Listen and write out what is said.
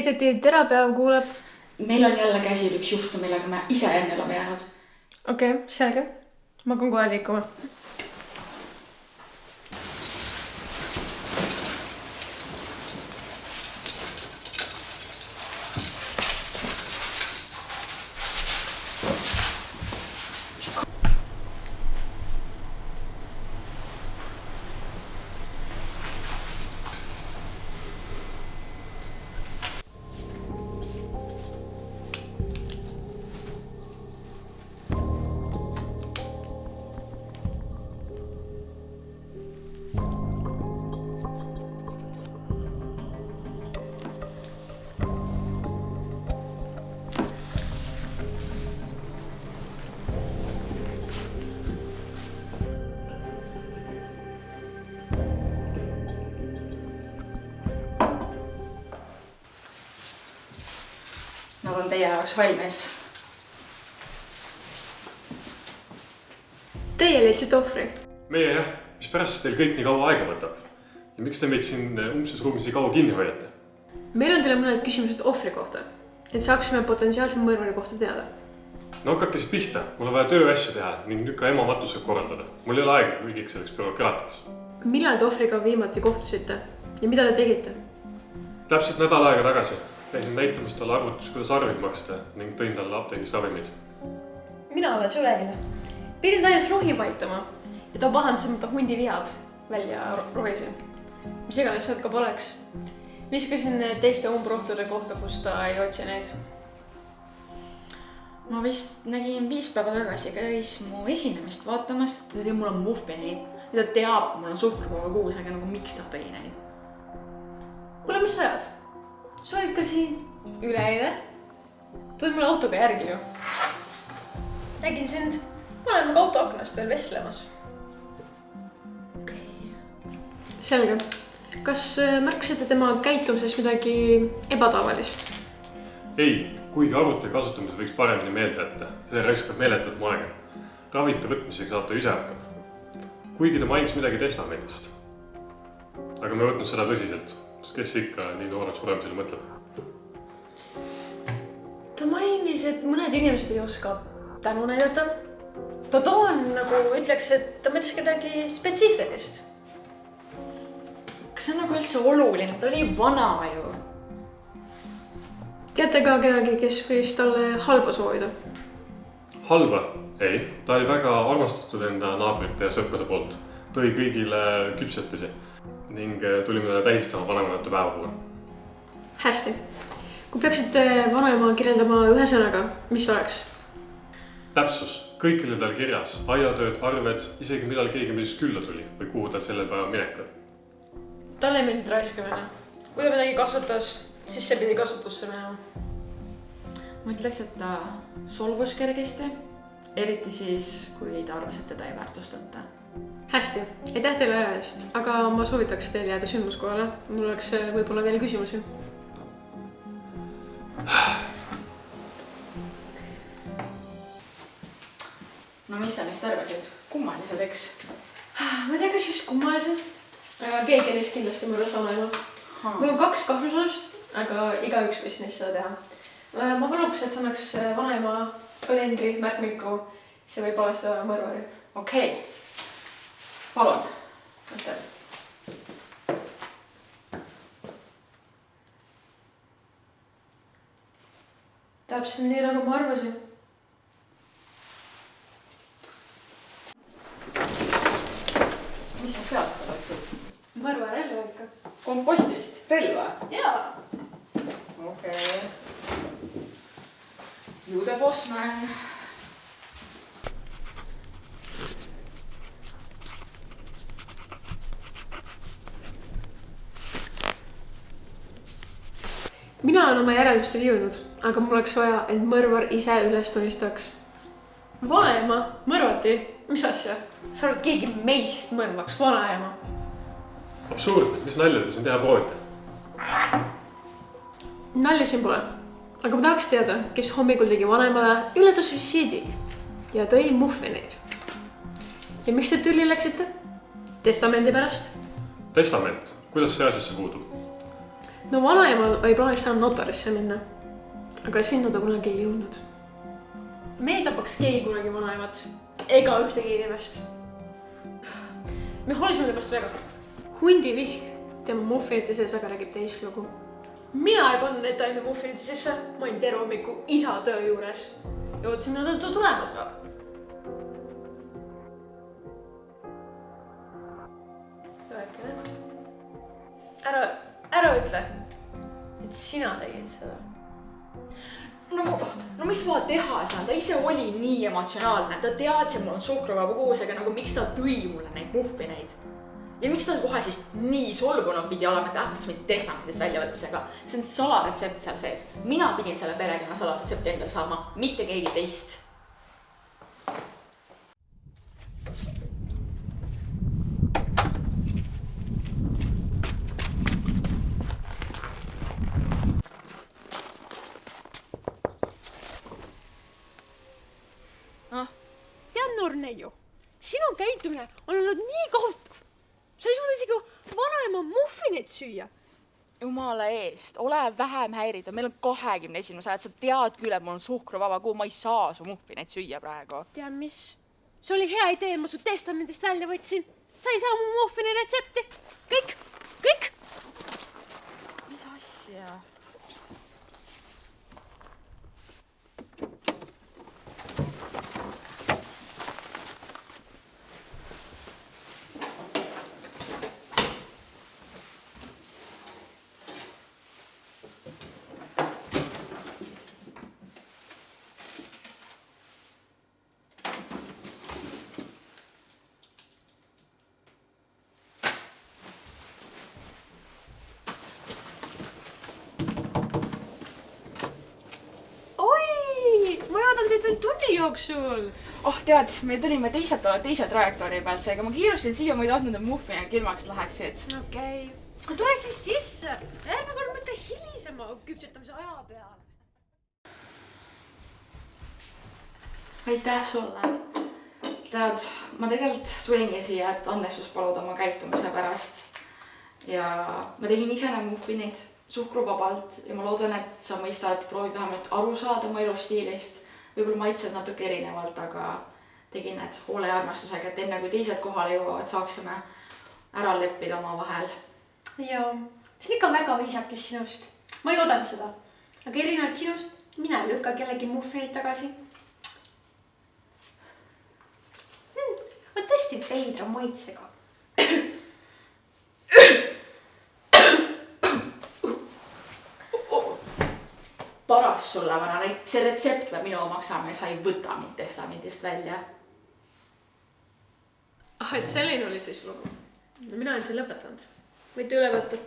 Detektiivterapeut kuuleb. Meil on jälle käsil üks juhtum, millega me ise enne oleme jäänud. Okei, selge. Ma hakkan kohe liikuma. Nad on teie jaoks valmis. Teie leidsite ohvri. Meie jah, mis pärast teil kõik nii kaua aega võtab? Ja miks te meid siin umbses ruumis nii kaua kinni hoiate? Meil on teile mõned küsimused ohvri kohta, et saaksime potentsiaalse mõrvari kohta teada. No hakkake siis pihta, mul on vaja tööasju teha ning nüüd ka ema matused korraldada. Mul ei ole aega kõigiks selleks bürokraatiaks. Millal te ohvriga viimati kohtusite ja mida te tegite? Täpselt nädal aega tagasi käisin näitamas talle arvutus, kuidas arveid maksta ning tõin talle apteegist ravimid. Mina olen Süleline. Pidin ta ees rohima aitama ja ta pahandas, et ma ta hundi vihad välja rohisin. Mis iganes sealt ka poleks. Viskasin teiste umbrohtude kohta, kus ta ei otsi neid. Ma vist nägin 5 päeva tagasi, käis mu esinemist vaatamas, ta tõi mul on muffineid ja ta teab, mul on suhkrupäeva kuus, aga nagu miks ta tõi neid. Kuule, mis sa ajad? Sa olid ka siin üleeile. Tulid mulle autoga järgi ju. Nägin sind vanemaga auto aknast veel vestlemas. Okei. Selge. Kas märkasite tema käitumises midagi ebatavalist? Ei, kuigi arvuti kasutamise võiks paremini meelde jätta. See raiskab meeletult mu aega. Ravite võtmisega saab ta ise hakkama. Kuigi ta mainis midagi testamentist. Aga me võtnud seda tõsiselt. Kes ikka nii nooreks suremisele mõtleb? Ta mainis, et mõned inimesed ei oska tänu näidata. Ta toon nagu ütleks, et ta mõtles kedagi spetsiifilist. Kas see on nagu üldse oluline? Ta oli vana ju. Teate ka kedagi, kes võis talle halba soovida? Halba? Ei. Ta oli väga armastatud enda naabrite ja sõprade poolt. Tõi kõigile küpsetisi ning tulime talle tähistama vanemate päeva puhul. Hästi. Kui peaksite vanaema kirjeldama ühe sõnaga, mis oleks? Täpsus. Kõik oli tal kirjas. Aiatööd, arved, isegi millal keegi meist külla tuli või kuhu tal selle päeva minek on. Talle ei meeldinud raiskamine. Kui ta midagi kasvatas, siis see pidi kasutusse minema. Ma ütleks, et ta solvus kergesti. Eriti siis, kui ta arvas, et teda ei väärtustata. Hästi, aitäh teile aja eest, aga ma soovitaks teil jääda sündmuskohale. Mul oleks võib-olla veel küsimusi. No mis sa neist arvasid? Kummalised, eks? Ma ei tea, kas just kummalised, aga keegi neist kindlasti mul vanaema. Mul on 2 kahtlusalust, aga igaüks võis neist seda teha. Ma paluks, et sa annaks vanaema kalendri märkmiku, see võib alestada mõrvari. Okei. Palun. Täpselt nii, nagu ma arvasin. Mis sa sealt oleksid? Mõrva relva ikka. Kompostist? Relva? Jaa. Okei. Jude bossman. Mina olen oma järeldustele jõudnud, aga mul oleks vaja, et mõrvar ise üles tunnistaks. Vanaema mõrvati? Mis asja? Sa arvad, keegi meist mõrvaks vanaema? Absurdne, mis nalja te siin teha proovite? Nalja siin pole, aga ma tahaks teada, kes hommikul tegi vanaemale ületusvisiidi ja tõi muffineid. Ja miks te tülli läksite? Testamendi pärast? Testament, kuidas see asjasse puudub? no vanaemal oli plaanis täna notarisse minna, aga sinna ta kunagi ei jõudnud. Me ei tapaks keegi kunagi vanaemat ega ühtegi inimest. Me hoolsime temast väga. Hundivihk tema muffinite sees aga räägib teist lugu. Mina ei pannud need taimi muffinite sisse, ma olin terve hommiku isa töö juures ja ootasin, mida ta tulema saab. Ära ütle, et sina tegid seda. No mis ma teha saan, ta ise oli nii emotsionaalne, ta teadis, et mul on suhkruvaba koosega, nagu miks ta tõi mulle neid muffineid. Ja miks ta kohe siis nii solgunud pidi olema, et ähvardis mind testamendist väljavõtmisega. See on salaretsept seal sees. Mina pidin selle perekonna salaretsept endale saama, mitte keegi teist. Neiu, sinu käitumine on olnud nii kohutav. Sa ei suuda isegi vanaema muffineid süüa. Jumala eest, ole vähem häirida. Meil on 21. sajand, sa tead küll, et mul on suhkruvaba kuu, ma ei saa su muffineid süüa praegu. Tead mis? See oli hea idee, ma su testamendist välja võtsin. Sa ei saa mu muffini retsepti. Kõik. Mis asja? Tunni jooksul. Tead, me tulime teise trajektoori pealt, seega ma kiirusin siia, ma ei tahtnud, et muffine kilmaks läheksid. Okei. Tule siis sisse. Ärme kord mõtle hilisema küpsetamise aja peale. Aitäh sulle. Tead, ma tegelikult tulingi siia, et andestust paluda oma käitumise pärast. Ja ma tegin ise need muffinid suhkruvabalt ja ma loodan, et sa mõistad, proovid vähemalt aru saada oma elustiilist. Võib-olla maitsed natuke erinevalt, aga tegin need hoole ja armastusega, et enne kui teised kohale jõuavad, saaksime ära leppida oma vahel. Jaa, see on ikka väga viisakis sinust. Ma ei oodanud seda. Aga erinevalt sinust, mina ei lükka kellegi muffinid tagasi. On tõesti veidra maitsega. Paras sulle, vana, see retsept peab minu maksama ja sa ei võta mind testamendist välja. Et selline oli siis lugu. Mina olen siin lõpetanud. Võite üle võtta.